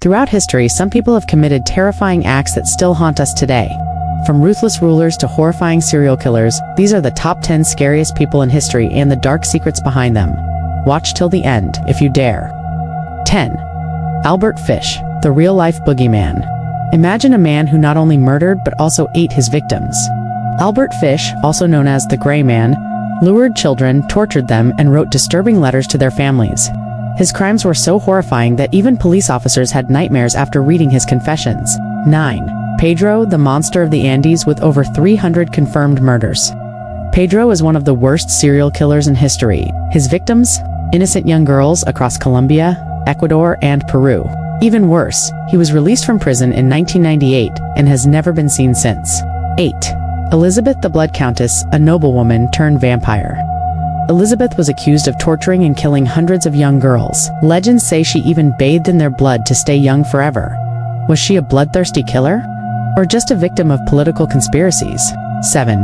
Throughout history, some people have committed terrifying acts that still haunt us today. From ruthless rulers to horrifying serial killers, these are the top 10 scariest people in history and the dark secrets behind them. Watch till the end, if you dare. 10. Albert Fish, the real-life boogeyman. Imagine a man who not only murdered but also ate his victims. Albert Fish, also known as the Gray Man, lured children, tortured them, and wrote disturbing letters to their families. His crimes were so horrifying that even police officers had nightmares after reading his confessions. 9. Pedro, the monster of the Andes with over 300 confirmed murders. Pedro is one of the worst serial killers in history. His victims? Innocent young girls across Colombia, Ecuador, and Peru. Even worse, he was released from prison in 1998 and has never been seen since. 8. Elizabeth the Blood Countess, a noblewoman turned vampire. Elizabeth was accused of torturing and killing hundreds of young girls. Legends say she even bathed in their blood to stay young forever. Was she a bloodthirsty killer? Or just a victim of political conspiracies? 7.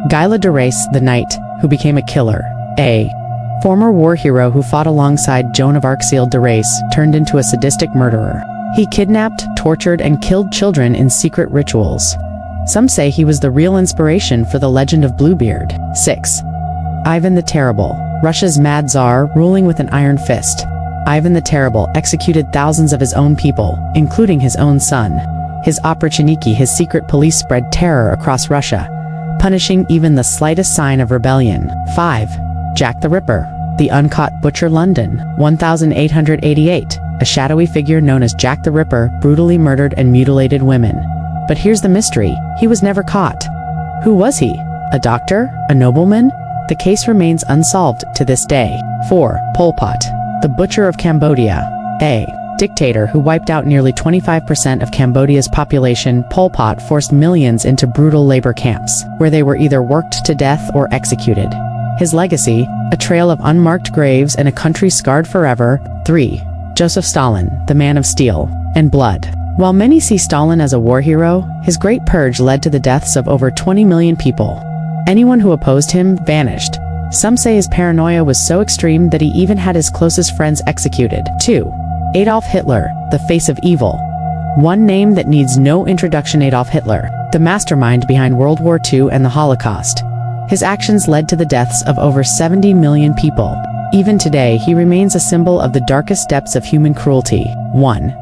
Gila de Reis, the knight, who became a killer. A former war hero who fought alongside Joan of Arc de Reis turned into a sadistic murderer. He kidnapped, tortured, and killed children in secret rituals. Some say he was the real inspiration for the legend of Bluebeard. 6. Ivan the Terrible, Russia's mad czar ruling with an iron fist. Ivan the Terrible executed thousands of his own people, including his own son. His oprichniki, his secret police, spread terror across Russia, punishing even the slightest sign of rebellion. 5. Jack the Ripper, the Uncaught Butcher, London, 1888. A shadowy figure known as Jack the Ripper brutally murdered and mutilated women. But here's the mystery: he was never caught. Who was he? A doctor? A nobleman? The case remains unsolved to this day. 4. Pol Pot, the Butcher of Cambodia. A dictator who wiped out nearly 25% of Cambodia's population, Pol Pot forced millions into brutal labor camps, where they were either worked to death or executed. His legacy: a trail of unmarked graves and a country scarred forever. 3. Joseph Stalin, the Man of Steel and Blood. While many see Stalin as a war hero, his Great Purge led to the deaths of over 20 million people. Anyone who opposed him vanished. Some say his paranoia was so extreme that he even had his closest friends executed. 2. Adolf Hitler, the face of evil. One name that needs no introduction: Adolf Hitler, the mastermind behind World War II and the Holocaust. His actions led to the deaths of over 70 million people. Even today, he remains a symbol of the darkest depths of human cruelty. 1.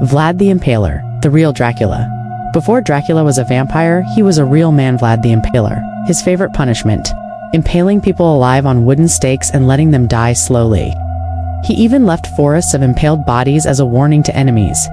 Vlad the Impaler, the real Dracula. Before Dracula was a vampire, he was a real man. Vlad the Impaler. His favorite punishment: impaling people alive on wooden stakes and letting them die slowly. He even left forests of impaled bodies as a warning to enemies.